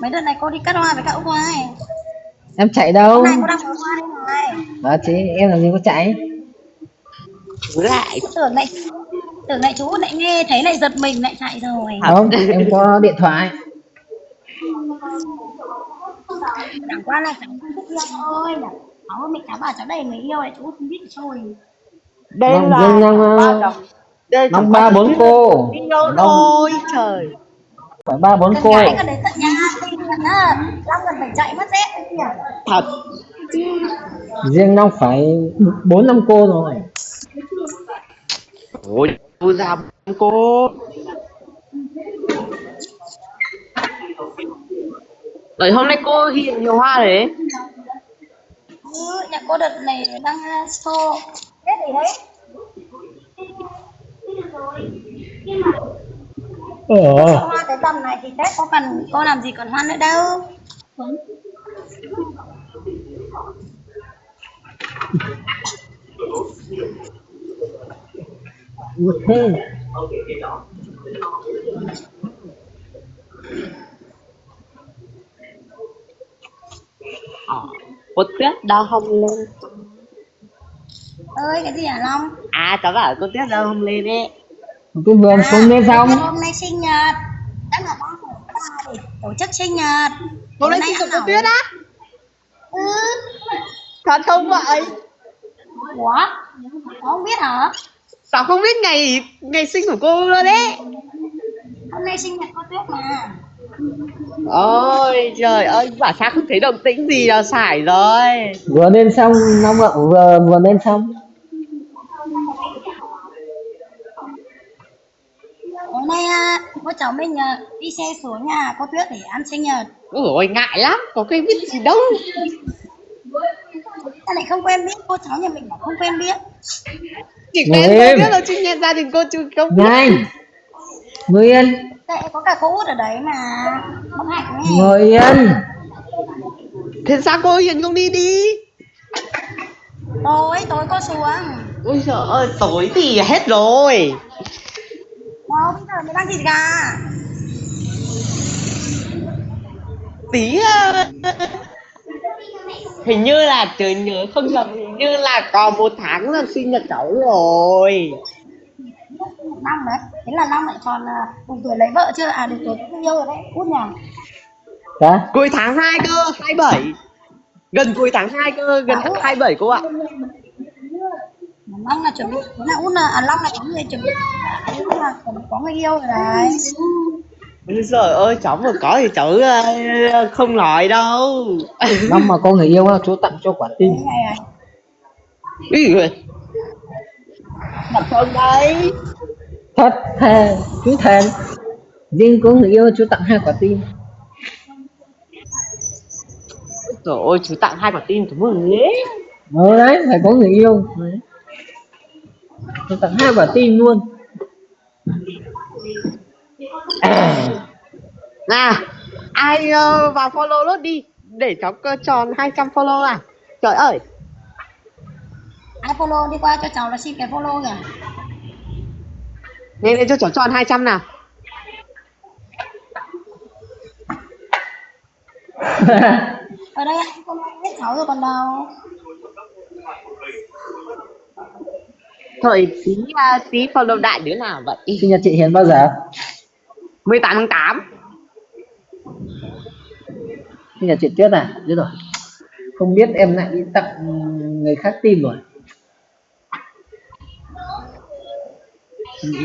Mấy đợt này cô đi cắt hoa với cả Úc Hoa. Em chạy Hôm đâu? nay cô đang ở hoa đây này. Đó chứ em làm gì có chạy. Với lại Tưởng lại chú lại nghe thấy lại giật mình lại chạy rồi. thật. Không, em có điện thoại. Chẳng qua là cháu không thích yêu thôi. Cháu mẹ cháu bảo cháu đầy người yêu này chú không biết chơi. Đây Vâng, riêng là năm ba chồng. Đây chẳng năm qua ba chỉ bốn biết cô. đi đâu Năm thôi trời. phải ba bốn Con cô. gái còn đến tận nhà xin thật á. Long còn phải chạy mất dép đấy kìa. Thật. Riêng năm phải bốn năm cô rồi. Ôi cô ra cô. Vậy hôm nay cô hiện nhiều hoa đấy. Nhà cô đợt này đang show Tết gì đấy. Ờ. Hoa tới tầm này thì Tết cô làm gì còn hoa nữa đâu. Cô Tuyết đau không lên. Ơi cái gì hả Long? À cháu bảo cô Tuyết đau không lên ấy. Cái vườn không nên xong. Hôm nay sinh nhật. Chắc là ba của ba để tổ chức sinh nhật. Hôm nay sinh nhật cô Tuyết á? Ừ. Thật không vậy? Ủa? Không biết hả? Cháu không biết ngày sinh của cô luôn đấy. Hôm nay sinh nhật cô Tuyết mà. Ôi trời ơi, bảo sao không thấy động tĩnh gì là phải rồi. Vừa nên xong, năm ạ, vừa nên xong. Hôm nay cô cháu mình đi xe xuống nhà cô Tuyết để ăn sinh nhật. Ôi ngại lắm, có cái biết gì đâu. Ta lại không quen biết, cô cháu nhà mình bảo không quen biết. Chỉ Ngồi quen cô im. biết là chuyên nhận gia đình cô chứ không biết. Nhanh. Ngồi yên. Tại có cả cô út ở đấy mà. Bất hạnh ấy. Ngồi yên. Thế sao cô Hiền không đi đi? Tối cô xuống. Ôi trời ơi, tối thì hết rồi. Đâu, bây giờ mới đang thịt gà. Tí hình như là trời nhớ không nhầm, hình như là còn 1 tháng là sinh nhật cháu rồi. Năm đấy. Thế là Long lại còn đủ tuổi lấy vợ chưa? À đủ tuổi có yêu rồi đấy, út nhỉ? Dạ. Cuối tháng 2 cơ, 27. Gần cuối tháng 2 cơ, gần 27 cô ạ. Long là chuẩn bị, thế là út là Long là có người chuẩn bị, út là có người yêu rồi đấy. Ôi giời ơi, cháu vừa có thì cháu không nói đâu. Năm mà có người yêu á, chú tặng cho quả tim. Thế này này. Ý giời. Thật không đấy? Thật thề, chú thề. Riêng có người yêu chú tặng 2 quả tim. Ôi trời ơi, chú tặng 2 quả tim chú mừng đấy. Đấy, phải có người yêu. Đấy. Chú tặng 2 quả tim luôn. Nào, ai vào follow lốt đi để cháu cơ tròn 200 follow à. Trời ơi. Ai follow đi qua cho cháu là xin cái follow kìa. Nhanh lên cho cháu tròn 200 nào. Ở đây anh không biết cháu rồi còn đâu. Thôi tí follow đại đứa nào vậy? Sinh nhật chị Hiền bao giờ? 18 tháng 8. Sinh nhật chị Tuyết à? Biết rồi. Không biết em lại đi tặng người khác tim rồi.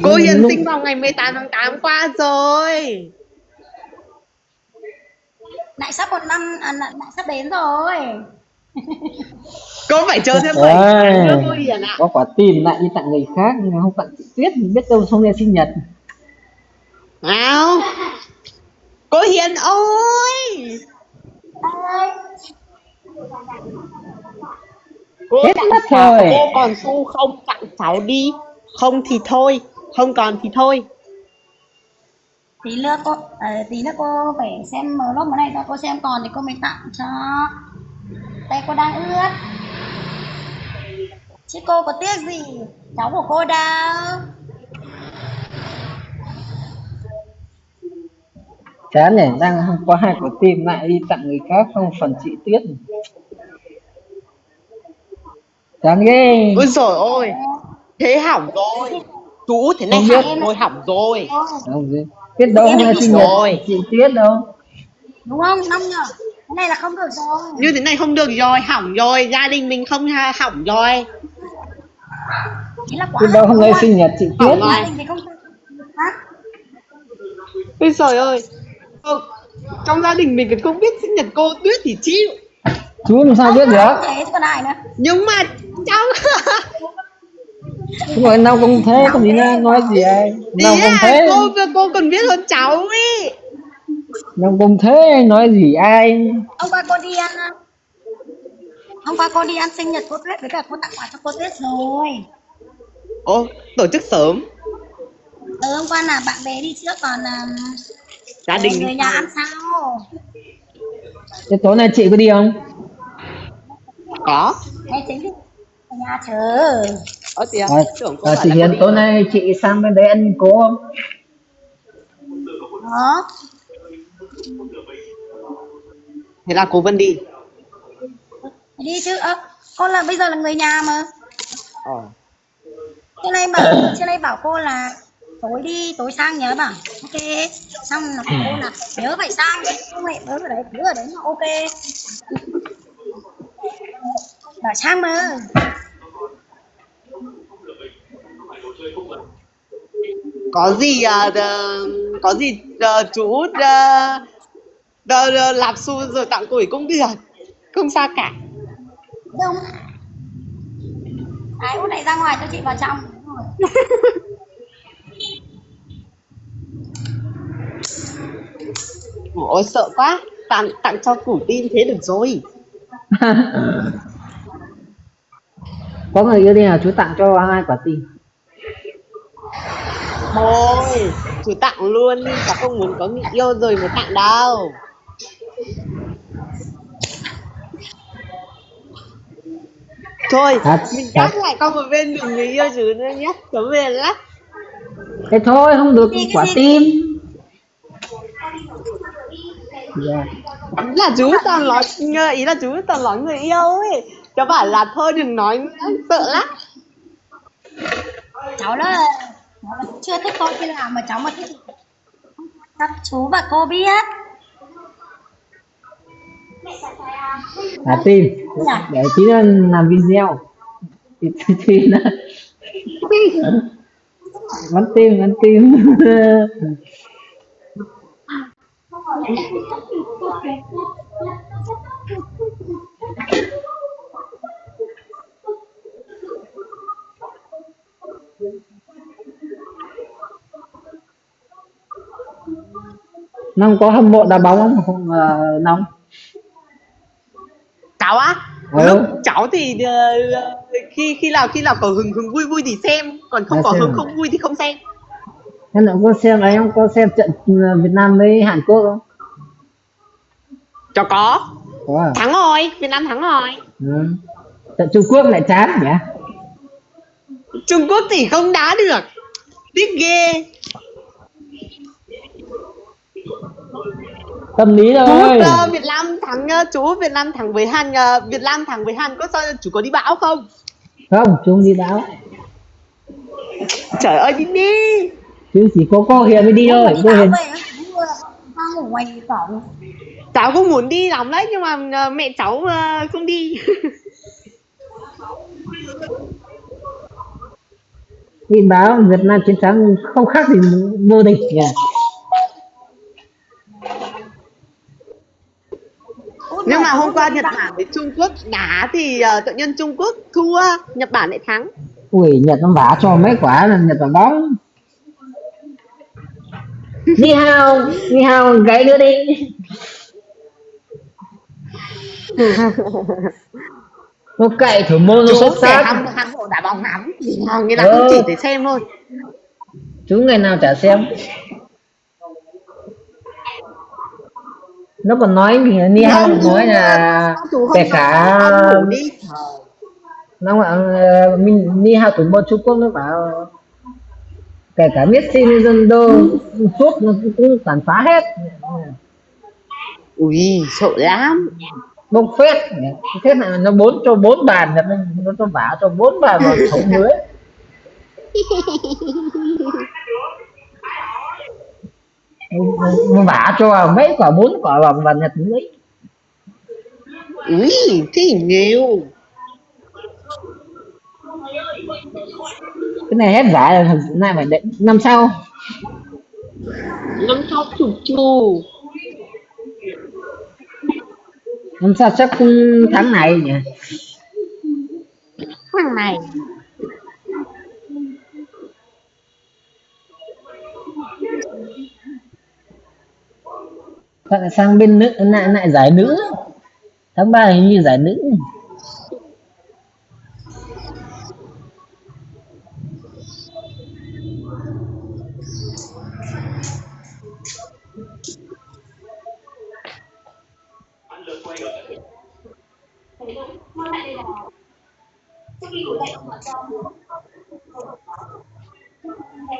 Cô Hiền sinh vào ngày 18 tháng 8 qua rồi. Lại sắp một năm, lại sắp đến rồi. Cô phải chờ thêm 7 tháng nữa cô Hiền ạ. Có quả tim lại đi tặng người khác nhưng mà không tặng chị Tuyết thì biết đâu không nghe sinh nhật. Nào. Cô Hiền ơi. Cô Hết mất rồi. cô còn xu không tặng cháu đi. Không thì thôi, không còn thì thôi. Tí nữa cô phải xem vlog cái này cho cô xem còn thì cô mới tặng cho. Tay cô đang ướt. Chứ cô có tiếc gì cháu của cô đâu. chán nhỉ, đang có 2 quả tim lại đi tặng người khác không phần chị Tuyết. Chán ghê. Ôi giời ơi, thế hỏng rồi. Chú thế này Không biết. hỏng rồi, hỏng rồi. Không biết. Biết đâu Em hôm nay đi sinh nhật rồi. chị Tuyết đâu. đúng không? Năm nhờ. Cái này là không được rồi. Như thế này không được rồi, hỏng rồi, gia đình mình không hỏng rồi. Thế là quá Biết đâu hôm nay rồi. sinh nhật chị Tuyết. Hỏng rồi. Gia đình thì không khác. Ôi trời ơi. Trong gia đình mình còn không biết sinh nhật cô Tuyết thì chịu. Chú làm sao biết được? Thế chứ còn ai nữa. Nhưng mà cháu Đúng rồi, nào cũng thế, còn gì nữa, nói gì ai. Nào ý cũng là thế. cô còn biết hơn cháu ấy. Nào cũng thế, nói gì ai. Hôm qua cô đi ăn hôm qua cô đi ăn sinh nhật cô Tuyết với cả cô tặng quà cho cô Tuyết rồi. Ồ, tổ chức sớm. Hôm qua là bạn bè đi trước còn Gia đình người đi nhà sau. ăn sau. Thế tối nay chị có đi không? Có. Hay chính thì ở nhà chờ. Có gì À, tưởng cô à, bảo chị là Hiền có đi tối mà. nay chị sang bên đấy ăn cố không? Đó. Thế là cô Vân đi. Đi chứ. Con là bây giờ là người nhà mà. Ờ. Trước nay bảo cô là tối đi, tối sang nhớ bảo ok. Xong là cô là nhớ phải sang chứ không phải ở đấy, cứ ở đấy mà ok. Bảo sang mà. Có gì có gì chú làm xu rồi tặng tuổi cũng được. Không sao cả. Đúng. Ai út này ra ngoài cho chị vào trong. Đúng rồi. Ôi sợ quá. Tặng cho củ tin thế được rồi. Có người yêu đi nào chú tặng cho 2 quả tim. Thôi, chú tặng luôn đi, cháu không muốn có người yêu rồi mới tặng đâu. Thôi, mình gác lại qua một bên đừng người yêu chú nữa nhé, cháu về lắm. Thế thôi không được quả tim. Yeah. Là chú toàn nói, ý là chú toàn nói người yêu ấy. Cháu bảo là thôi đừng nói nữa, sợ lắm. Cháu là chưa thích tôi khi nào mà cháu mà thích các chú và cô biết. Tim để tí nữa làm video thì nó bắn tim Long có hâm mộ đá bóng không Long? Cháu á? Ừ. Lúc cháu thì khi nào có hứng vui vui thì xem, còn không có hứng không vui thì không xem. Thế nào có xem ấy không? Có xem trận Việt Nam với Hàn Quốc không? Cháu có. Có. Thắng rồi, Việt Nam thắng rồi. Ừ. Trận Trung Quốc lại chán nhỉ? Trung Quốc thì không đá được. Tiếc ghê. Tâm lý thôi. Việt Nam thắng Việt Nam thắng với Hàn, Việt Nam thắng với Hàn Quốc sao chú có đi bão không? Không, chú không đi bão. Trời ơi đi. Chú chỉ có cô Hiền mới đi thôi. Cô Hiền ngủ ngoài cổng. Cháu cũng muốn đi lắm đấy nhưng mà mẹ cháu không đi. Tin báo Việt Nam chiến thắng không khác gì vô địch nhỉ? Nhưng mà hôm qua Nhật Bản với Trung Quốc đá thì tự nhiên Trung Quốc thua, Nhật Bản lại thắng. Ui, Nhật nó vả cho mấy quả là Nhật vào bóng. Ni hao gãy nữa đi. Nó cậy thủ môn nó xuất sắc. Hâm mộ đá bóng lắm, người ta cũng chỉ để xem thôi. Chú ngày nào chả xem. Nó còn nói mình Ni hao nói là kể cả nó bảo mình Ni hao thủ môn Trung Quốc nó bảo kể cả Messi Ronaldo sút nó cũng tàn phá hết. Ui sợ lắm. Bốc phét thế là nó cho 4 bàn, nó cho vả cho 4 bàn vào thủng lưới. Nó vả cho mấy quả 4 quả vào nhặt lưới. Ui thế nhiều. Cái này hết giải rồi, nay phải định năm sau. Năm sau chủ. Năm sau chắc cũng tháng này nhỉ. Thằng này Lại sang bên nữ lại giải nữ. Tháng 3 hình như giải nữ.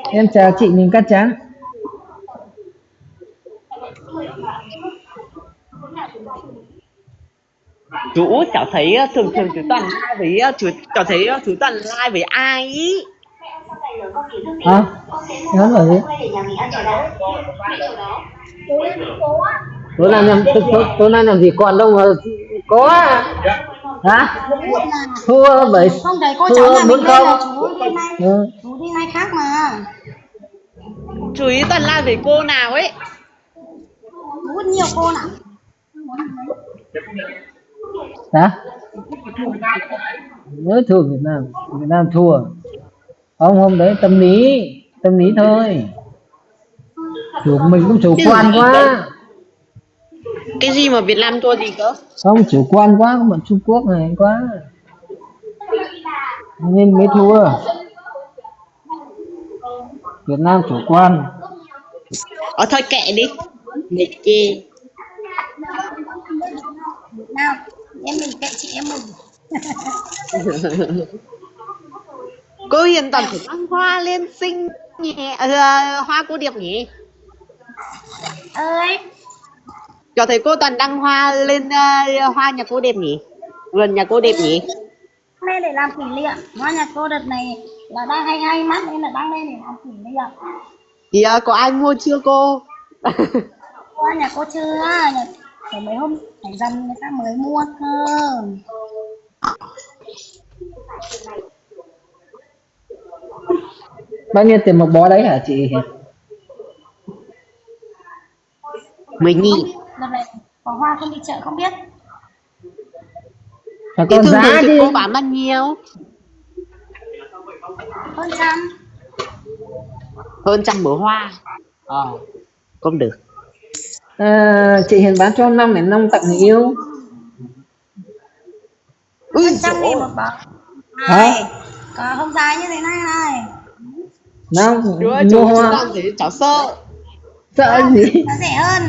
Em chào chị mình cắt trắng. chú cháu thấy thường thường chú Toàn like với cháu thấy chú Toàn like với ai ý. Nó là gì? Tối nay làm gì còn đâu mà có. Hả? Thua bởi Không thấy cô cháu thua nhà mình 4-0. lên là chú đi ngay khác mà. Chú ý Toàn like với cô nào ấy. Chú rất nhiều cô nào. Hả? Nhớ thua Việt Nam thua. Hôm đấy tâm lý thôi. Mình cũng chủ quan quá. Cái gì mà Việt Nam thua gì cơ? Không, chủ quan quá, bọn Trung Quốc này quá nên mới thua. Việt Nam chủ quan. Thôi kệ đi. Nghịch chê. Nào, em mình kệ chị em mình. Cô Hiền Toàn phải đăng hoa lên xinh nhỉ, hoa cô điệp nhỉ. Ơi, Cho thấy cô Toàn đăng hoa lên hoa nhà cô đẹp nhỉ, vườn nhà cô đẹp nhỉ. lên để làm kỷ niệm. Hoa nhà cô đợt này là đang hay mắt nên là đăng lên để làm kỷ niệm. Thì có ai mua chưa cô? Hoa nhà cô chưa? Phải mấy hôm phải dần người ta mới mua cơ. Bao nhiêu tiền một bó đấy hả chị? 10.000. Đợt này có hoa không đi chợ không biết. Phải Thế con thường thường giá thì chứ. cô bán bao nhiêu? Hơn trăm. Hơn trăm bó hoa. Cũng được. Chị Hiền bán cho 5 để 5 tặng người yêu. Hơn trăm nghìn một bó. Này, có không dài như thế này này. Nào, Chú mua hoa. làm thế cháu sợ. Sợ gì? Nó rẻ hơn.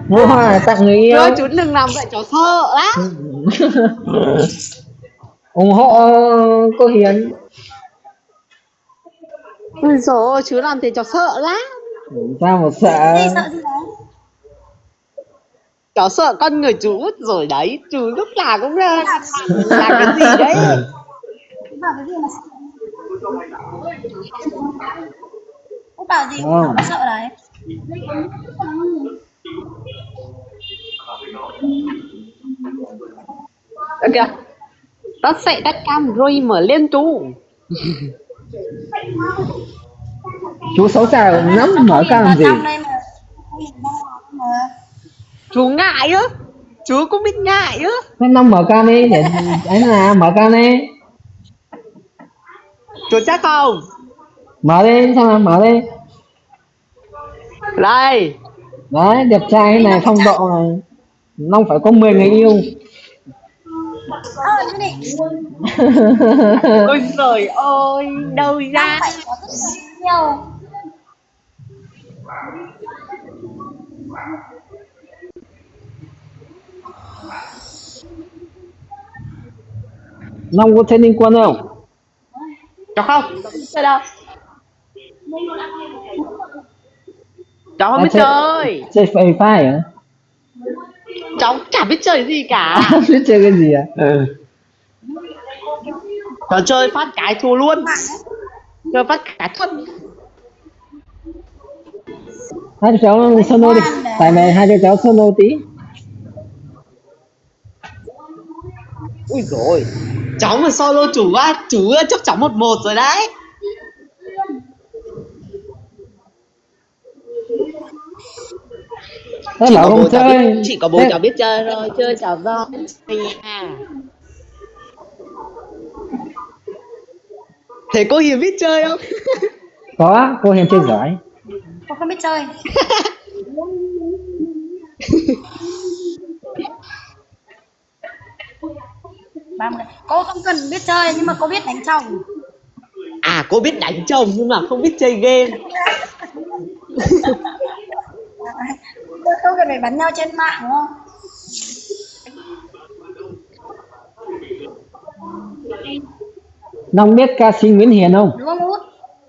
Mua hoa là tặng người yêu. Chú đừng làm vậy cháu sợ lắm. Ủng hộ cô Hiền. Ôi dồi ôi, chú làm thế cháu sợ lắm. Sao mà sợ? Sợ gì đấy? Cháu sợ con người chú rồi đấy, chú lúc nào cũng là cái gì đấy. Bảo cái gì mà sợ? Cô bảo gì cũng bảo nó sợ đấy. Kìa, nó sẽ tắt cam rồi mở lên chú. Chú xấu xa lắm mở cam làm gì? Chú ngại á, chú cũng biết ngại á. Thế năm mở cam đi để ấy là mở cam đi. Chú chắc không? Mở đi, sao mà mở đi. Đây. Đấy, đẹp trai này, phong độ này. Long phải có 10 người yêu. Thế này. Ôi giời ơi, đâu ra. Phải có rất nhiều. Long có thấy Ninh Quân không? Cháu không? Sao đâu? Cháu không biết chơi. Chơi Free Fire hả? Cháu chả biết chơi gì cả. Biết chơi cái gì à? Ừ. Cháu chơi phát cái thua luôn. Chơi phát cái thua. Hai đứa cháu solo đi. Tại mày hai đứa cháu solo tí. Ui dồi, cháu mà solo chủ á, chú chấp cháu 1-1 rồi đấy. Nó bảo không chơi. Chị có bố Thế- cháu biết chơi rồi, chơi cháu do à. Thế cô Hiền biết chơi không? Có, cô Hiền chơi giỏi. Cô không biết chơi. Cô không cần biết chơi nhưng mà cô biết đánh chồng. À, cô biết đánh chồng nhưng mà không biết chơi game. Cô cần phải bắn nhau trên mạng đúng không? Nông biết ca sĩ Nguyễn Hiền không? Đúng không Út?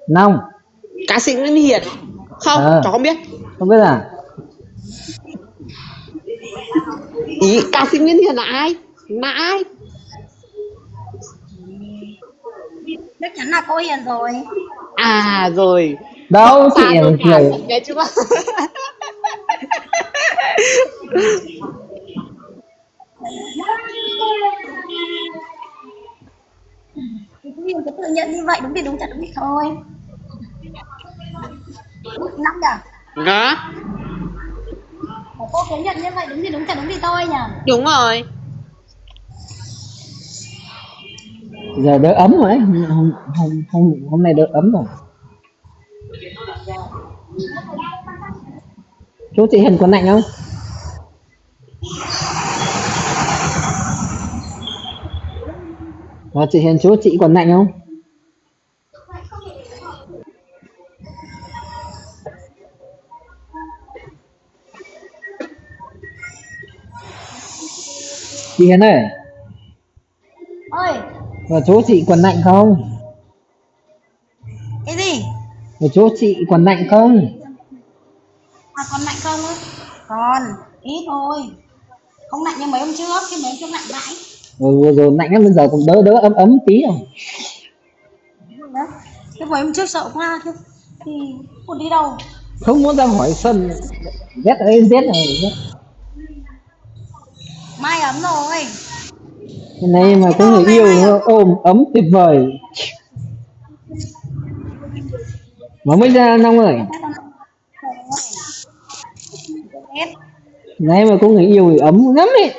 Nông, Ca sĩ Nguyễn Hiền không, cháu không biết. không biết à? Ý ca sĩ Nguyễn Hiền là ai? Là ai? Chắc chắn là cô Hiền rồi. À rồi. Đâu chị Xa luôn cả, người nghe chưa? Thì cô Hiền cứ tự nhận như vậy, đúng thì đúng, chả đúng thì thôi. Năm nhỉ? Ngá. Cô cứ nhận như vậy, đúng thì đúng, chả đúng thì thôi nhỉ? Đúng rồi. giờ đỡ ấm rồi ấy. Hôm nay đỡ ấm rồi. Chú chị Hiền còn lạnh không? Chị Hiền chú chị còn lạnh không? Chị Hiền ơi, Ơi, và chú chị còn lạnh không? cái gì? Và chú chị còn lạnh không? À, còn lạnh không á? Còn, ít thôi. Không lạnh như mấy hôm trước, chứ mấy hôm trước lạnh vãi. Vừa rồi lạnh lắm, bây giờ cũng đỡ ấm ấm tí rồi. Đấy. Thế mấy hôm trước sợ quá chứ. Thì còn đi đâu? Không muốn ra khỏi sân, rét ơi rét này. Mai ấm rồi. Hôm nay mà có người yêu nó ôm ấm tuyệt vời. Mà mới ra Long ơi, Hết. nay mà có người yêu thì ấm lắm ấy.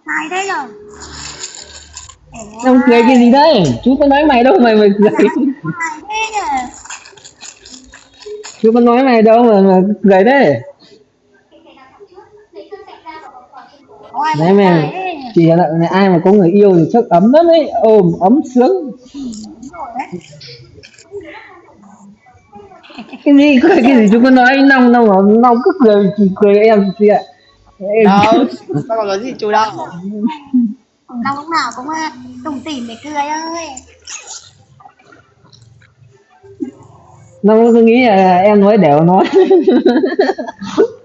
Sai thế nhở? Long cười cái gì đấy? Chú có nói mày đâu mà cười. Sai thế nhở? Chú có nói mày đâu mà cười đấy. Có ai Này mà mày sai thế nhở? chỉ là ai mà có người yêu thì chắc ấm lắm ấy, ôm ấm sướng. Đúng rồi đấy. Cái gì cười cái gì chú có nói Long cứ cười chỉ cười em chị ạ. Đâu, sao còn nói gì chú đâu. Đâu lúc nào cũng tủm tỉm để cười ơi. Long cứ nghĩ là em nói đều nói.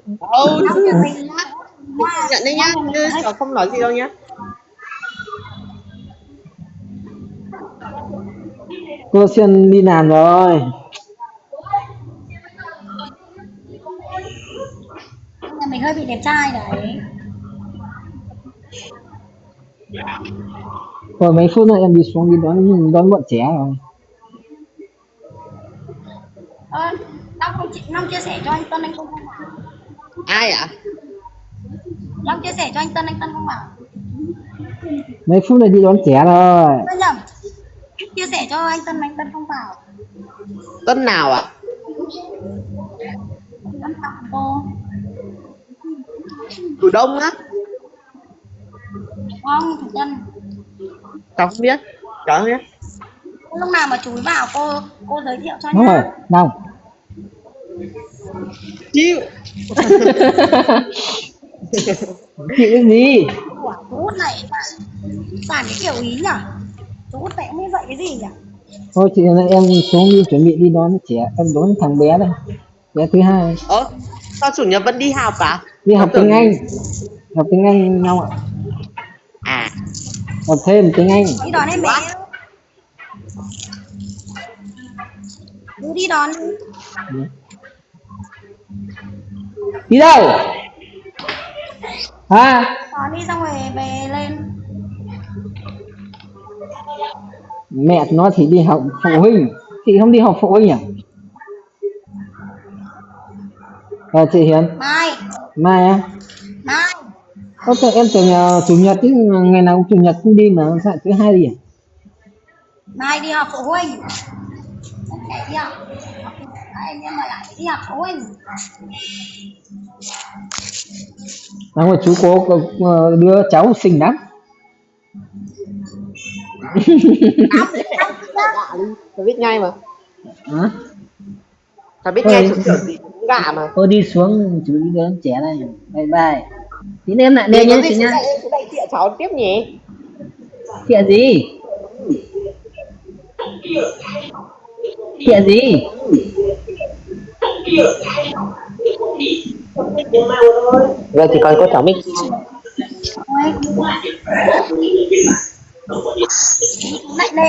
Đâu, Đâu nhà mình á. nhận đấy nhá, chứ cháu không nói gì đâu nhá. Cô Xuyên đi làm rồi. Nhà mình hơi bị đẹp trai đấy. Rồi mấy phút nữa em đi xuống đi đón bọn trẻ rồi. Long không chị, Long chia sẻ cho anh Tân, anh không bảo. Ai ạ? Long chia sẻ cho anh Tân không bảo. Mấy phút nữa đi đón trẻ rồi. Tôi nhầm. Chia sẻ cho anh Tân không bảo. Tân nào ạ? Tân tặng cô. Thủ Đông á? Không, thủ Tân. Cháu không biết. Cháu không biết. Lúc nào mà chú ấy vào cô giới thiệu cho Đúng rồi, nhá. nào. Chịu. Chịu cái gì? Ủa, chú út này toàn cái kiểu ý nhỉ? Chú út này không biết vậy cái gì nhỉ? Thôi chị ơi, em xuống đi chuẩn bị đi đón trẻ, em đón thằng bé đây, bé thứ hai Sao chủ nhật vẫn đi học à? đi Nó học tiếng tưởng Anh, học tiếng Anh nhau ạ, à học thêm tiếng Anh. Đi đón em bé. Đi đón đi. Đi đâu hả? Đón đi xong rồi về lên. Mẹ nó thì đi học phụ huynh, chị không đi học phụ huynh à? Chị Hiền Mai. mai á? Mai. Em tưởng chủ nhật chứ, ngày nào chủ nhật cũng đi mà sao thứ hai đi à? Mai đi học phụ huynh. Trẻ đi học. Các em nhưng mà lại đi học phụ huynh. Mà chú có đứa cháu xinh lắm. Tao biết ngay mà. Hả? Tao biết ngay chủ gì cũng gạ mà. Tôi đi xuống chú đi đón trẻ này, bye bye. Tí nữa em lại đây nhé chị nhá. Em xuống đây tiện cháu tiếp nhỉ? Chuyện gì? Chuyện gì? Giờ chỉ còn có cháu mình. Lại lên.